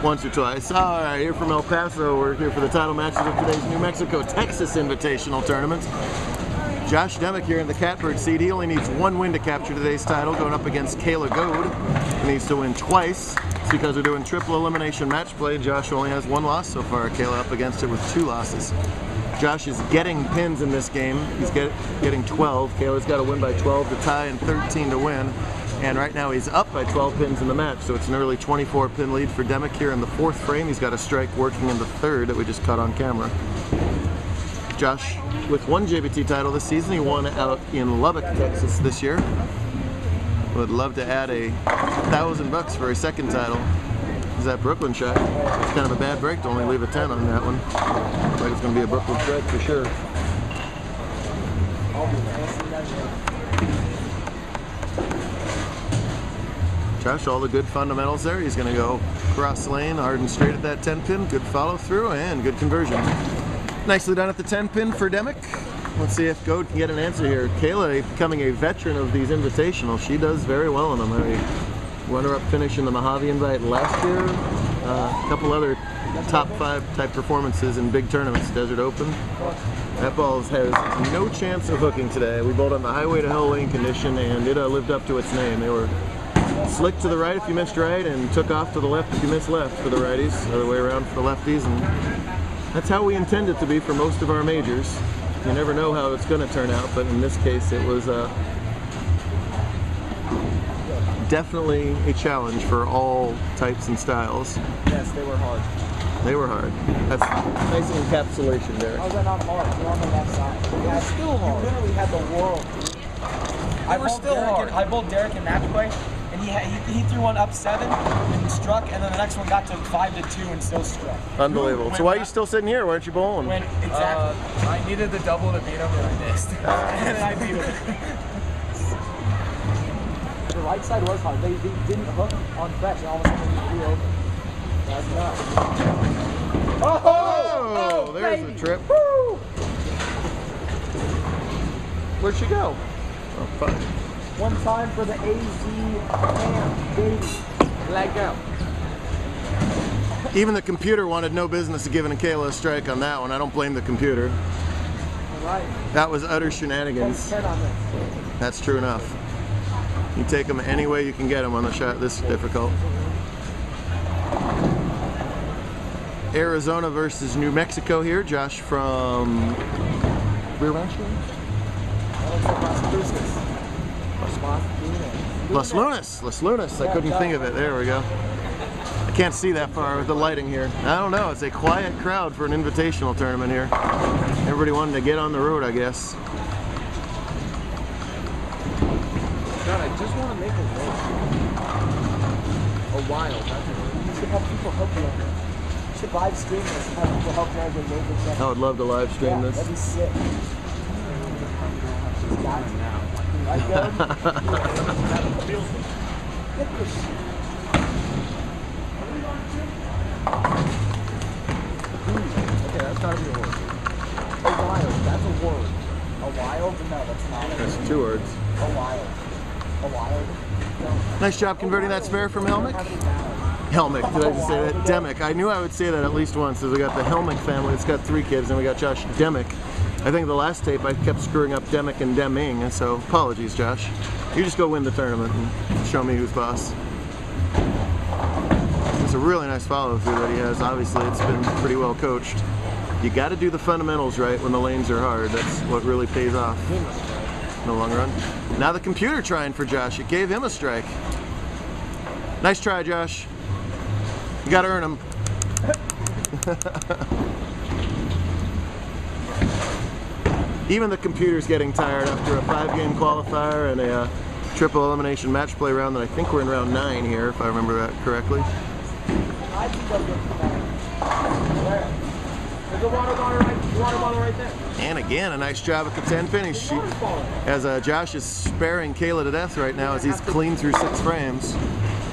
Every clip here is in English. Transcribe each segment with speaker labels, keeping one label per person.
Speaker 1: Once or twice. All right, here from El Paso. We're here for the title matches of today's New Mexico Texas Invitational Tournament. Josh Demick here in the catbird seat. He only needs one win to capture today's title, going up against Kayla Goad. He needs to win twice. It's because we're doing triple elimination match play. Josh only has one loss so far. Kayla up against it with 2 losses. Josh is getting pins in this game. He's getting 12. Kayla's got to win by 12 to tie and 13 to win. And right now he's up by 12 pins in the match, so it's an early 24 pin lead for Demick here in the 4th frame. He's got a strike working in the 3rd that we just caught on camera. Josh with 1 JBT title this season. He won out in Lubbock, Texas this year. Would love to add $1,000 for a 2nd title. Is that Brooklyn shot? It's kind of a bad break to only leave a 10 on that one. Looks like it's going to be a Brooklyn strike for sure. Josh, all the good fundamentals there. He's going to go cross lane, hard and straight at that 10 pin. Good follow through and good conversion. Nicely done at the 10 pin for Demick. Let's see if Goad can get an answer here. Kayla becoming a veteran of these invitationals. She does very well in them. A runner-up finish in the Mojave Invite last year. A couple other top 5 type performances in big tournaments. Desert Open. That ball has no chance of hooking today. We bowled on the highway to hell lane condition and it lived up to its name. They were slick to the right if you missed right and took off to the left if you missed left for the righties, other way around for the lefties, and that's how we intend it to be for most of our majors. You never know how it's going to turn out, but in this case it was definitely a challenge for all types and styles.
Speaker 2: Yes, they were hard.
Speaker 1: They were hard. That's nice encapsulation there.
Speaker 2: How was that not hard? You're on the left side. Yeah, it's still hard. You literally had the world. I bowled Derek in match play. And he threw one up 7 and struck, and then the next one got to 5 to 2 and still struck.
Speaker 1: Unbelievable. So why are you still sitting here? Why aren't you bowling?
Speaker 2: Exactly. I needed the double to beat him, and I missed. And I beat him. The right side was hard. They didn't hook on fresh, and all of a sudden they threw over. That's nuts.
Speaker 1: Oh, there's
Speaker 2: baby.
Speaker 1: a trip.
Speaker 2: Woo!
Speaker 1: Where'd she go? Oh, fine.
Speaker 2: One time for the AZ ham, baby. Let go.
Speaker 1: Even the computer wanted no business of giving a Kayla a strike on that one. I don't blame the computer.
Speaker 2: All right.
Speaker 1: That was utter shenanigans. That's true enough. You take them any way you can get them on a shot this difficult. Arizona versus New Mexico here. Josh from Rear Ranch? Las Lunas. I couldn't think of it. There we go. I can't see that far with the lighting here. I don't know. It's a quiet crowd for an invitational tournament here. Everybody wanted to get on the road, I guess.
Speaker 2: God, I just want to make a wild. You should have people help you on it. You should live stream this and have people help you on the road.
Speaker 1: I would love to live stream this.
Speaker 2: That'd be sick. She's got it now. Right, Goad? Okay, that's gotta be a word. A wild, that's a word. A wild? No, that's not a word.
Speaker 1: That's 2 words.
Speaker 2: A wild. A wild. No.
Speaker 1: Nice job converting that spare from Helmick. Helmick, did I just say that? Demick. I knew I would say that at least once, as we got the Helmick family. It's got 3 kids, and we got Josh Demick. I think the last tape I kept screwing up Demick and Deming, and so apologies, Josh. You just go win the tournament and show me who's boss. It's a really nice follow-through that he has. Obviously, it's been pretty well coached. You got to do the fundamentals right when the lanes are hard. That's what really pays off in the long run. Now the computer trying for Josh. It gave him a strike. Nice try, Josh. You got to earn him. Even the computer's getting tired after a 5-game qualifier and a triple elimination match play round that I think we're in round 9 here, if I remember that correctly.
Speaker 2: There's a water bottle right there.
Speaker 1: And again, a nice job at the 10 finish. As Josh is sparing Kayla to death right now as he's clean through 6 frames.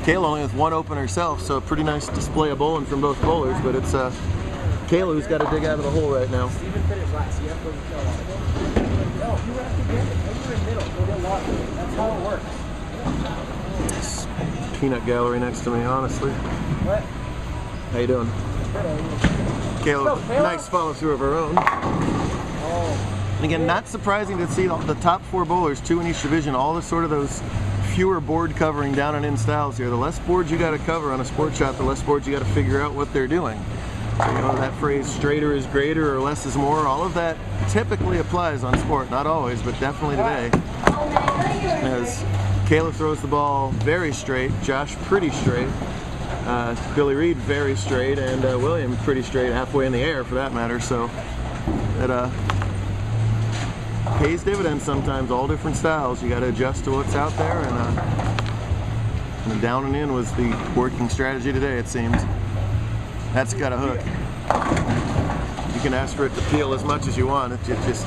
Speaker 1: Kayla only with 1 open herself, so a pretty nice display of bowling from both bowlers, but it's Kayla who's got to dig out of the hole right now.
Speaker 2: Steven finished last. You have to kill on it. No, you have to get it. You're in the middle. Go get water. That's how it works.
Speaker 1: peanut gallery next to me, honestly.
Speaker 2: What?
Speaker 1: How you doing? Kayla, nice follow through of her own.
Speaker 2: Oh.
Speaker 1: And again, not surprising to see the top 4 bowlers, 2 in each division, all the sort of those fewer board covering down and in styles here. The less boards you got to cover on a sport shot, the less boards you got to figure out what they're doing. You know, that phrase straighter is greater or less is more, all of that typically applies on sport. Not always, but definitely today. As Kayla throws the ball very straight, Josh pretty straight, Billy Reed very straight, and William pretty straight, halfway in the air for that matter. So it pays dividends sometimes, all different styles. You got to adjust to what's out there, and the down and in was the working strategy today, it seemed. That's got a hook. You can ask for it to peel as much as you want. It just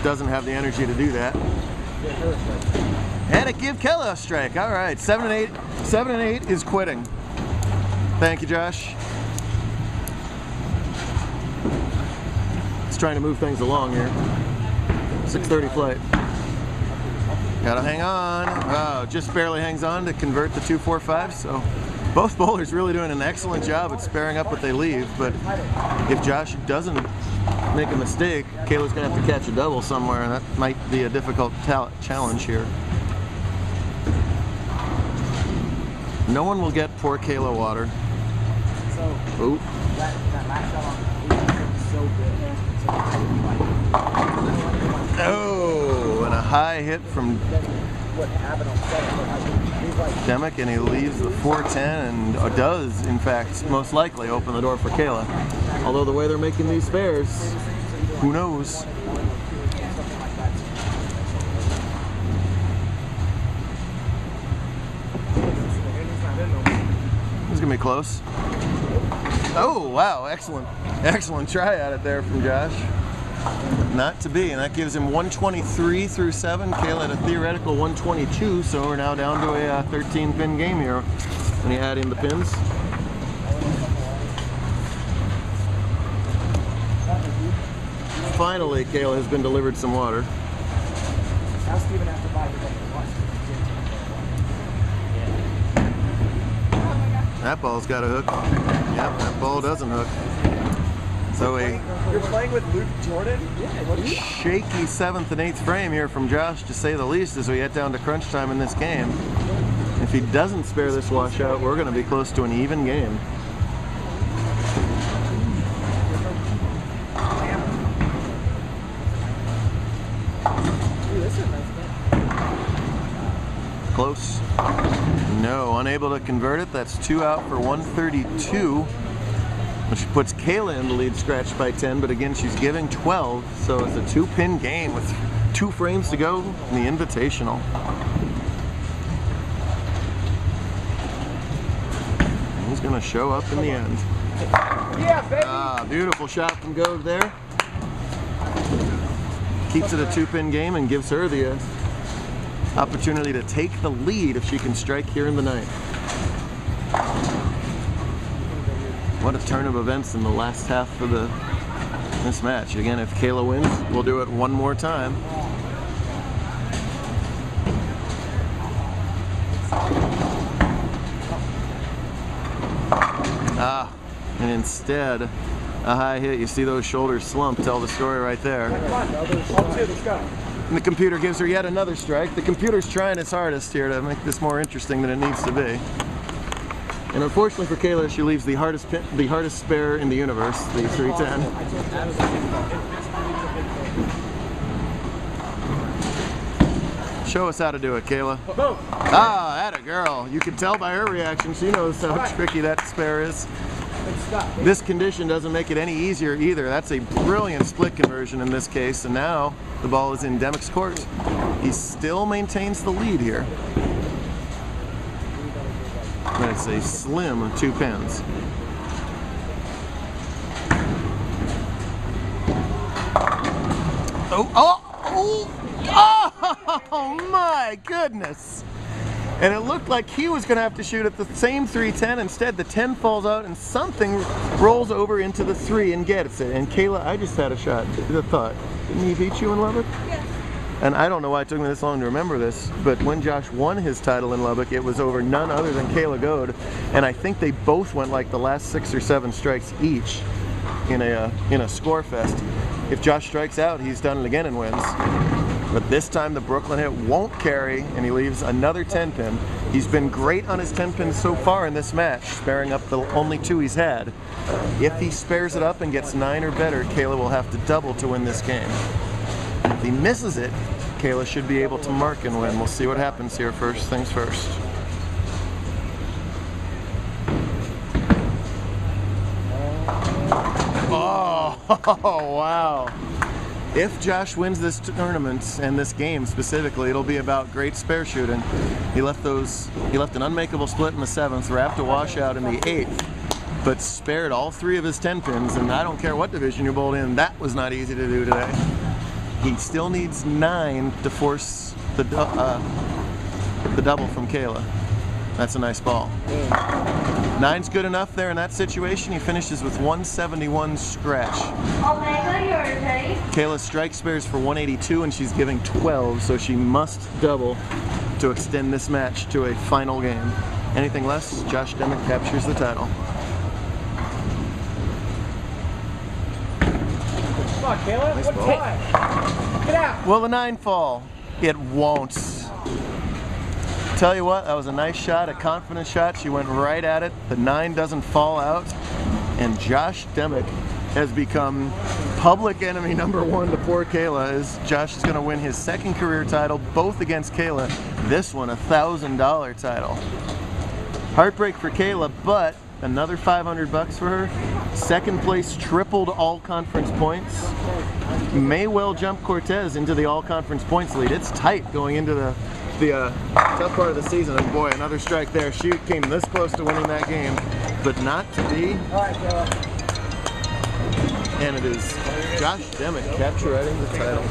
Speaker 1: doesn't have the energy to do that. And it give Kayla a strike. All right, 7 and 8. 7 and 8 is quitting. Thank you, Josh. It's trying to move things along here. 6:30 flight. Gotta hang on. Oh, just barely hangs on to convert the 2-4-5. So both bowlers really doing an excellent job at sparing up what they leave. But if Josh doesn't make a mistake, Kayla's gonna have to catch a double somewhere, and that might be a difficult challenge here. No one will get poor Kayla water.
Speaker 2: So that last shot on so good.
Speaker 1: Oh, and a high hit from
Speaker 2: What happened on 7? He's like,
Speaker 1: Demick, and he leaves the 410 and does, in fact, most likely open the door for Kayla. Although the way they're making these spares, who knows? It's gonna be close. Oh, wow, excellent. Excellent try at it there from Josh. Not to be, and that gives him 123 through 7. Kayla had a theoretical 122, so we're now down to a 13-pin game here when you add in the pins. Finally, Kayla has been delivered some water.
Speaker 2: now Steven has to buy
Speaker 1: That ball's got a hook. Yep, that ball doesn't hook. So
Speaker 2: You're playing with Luke Jordan? Yeah, what are you?
Speaker 1: shaky 7th and 8th frame here from Josh, to say the least, as we get down to crunch time in this game. If he doesn't spare this washout, we're going to be close to an even game. Close. No, unable to convert it. That's 2 out for 132, which puts Kayla in the lead, scratched by 10, but again, she's giving 12, so it's a 2-pin game with 2 frames to go in the Invitational. And he's going to show up in the end.
Speaker 2: Yeah, baby!
Speaker 1: Ah, beautiful shot from Goad there. Keeps it a 2-pin game and gives her the opportunity to take the lead if she can strike here in the ninth. What a turn of events in the last half of this match. Again, if Kayla wins, we'll do it one more time. Ah, and instead, a high hit. You see those shoulders slump, tell the story right there. And the computer gives her yet another strike. The computer's trying its hardest here to make this more interesting than it needs to be. And unfortunately for Kayla, she leaves the hardest spare in the universe, the 310. Show us how to do it, Kayla. Ah, atta girl. You can tell by her reaction, she knows how tricky that spare is. This condition doesn't make it any easier either. That's a brilliant split conversion in this case, and now the ball is in Demick's court. He still maintains the lead here. But it's a slim 2 pins. Oh my goodness! And it looked like he was going to have to shoot at the same 310. Instead, the 10 falls out and something rolls over into the 3 and gets it. And Kayla, I just had a shot. The thought. Didn't he beat you in Lubbock?
Speaker 3: Yeah.
Speaker 1: And I don't know why it took me this long to remember this, but when Josh won his title in Lubbock, it was over none other than Kayla Goad, and I think they both went like the last 6 or 7 strikes each in a score fest. If Josh strikes out, he's done it again and wins. But this time the Brooklyn hit won't carry, and he leaves another 10-pin. He's been great on his 10-pins so far in this match, sparing up the only 2 he's had. If he spares it up and gets 9 or better, Kayla will have to double to win this game. If he misses it, Kayla should be able to mark and win. We'll see what happens here. First things first. Oh, wow. If Josh wins this tournament and this game specifically, it'll be about great spare shooting. He left an unmakeable split in the 7th, wrapped a washout in the 8th, but spared all 3 of his 10 pins, and I don't care what division you bowled in, that was not easy to do today. He still needs 9 to force the double from Kayla. That's a nice ball. 9's good enough there in that situation. He finishes with 171 scratch. Kayla's strike spares for 182 and she's giving 12, so she must double to extend this match to a final game. Anything less, Josh Demick captures the title.
Speaker 2: Come on, Kayla.
Speaker 1: Nice
Speaker 2: What
Speaker 1: ball.
Speaker 2: time? Get out.
Speaker 1: Will the 9 fall? It won't. Tell you what, that was a nice shot, a confident shot. She went right at it. The 9 doesn't fall out. And Josh Demick has become public enemy number 1 to poor Kayla, as Josh is going to win his 2nd career title, both against Kayla. This one, a $1,000 title. Heartbreak for Kayla, but another $500 for her. 2nd place, tripled all conference points. May well jump Cortez into the all conference points lead. It's tight going into the tough part of the season, and boy, another strike there. She came this close to winning that game, but not to be.
Speaker 2: All right, Kayla.
Speaker 1: And it is Josh Demick capturing the title.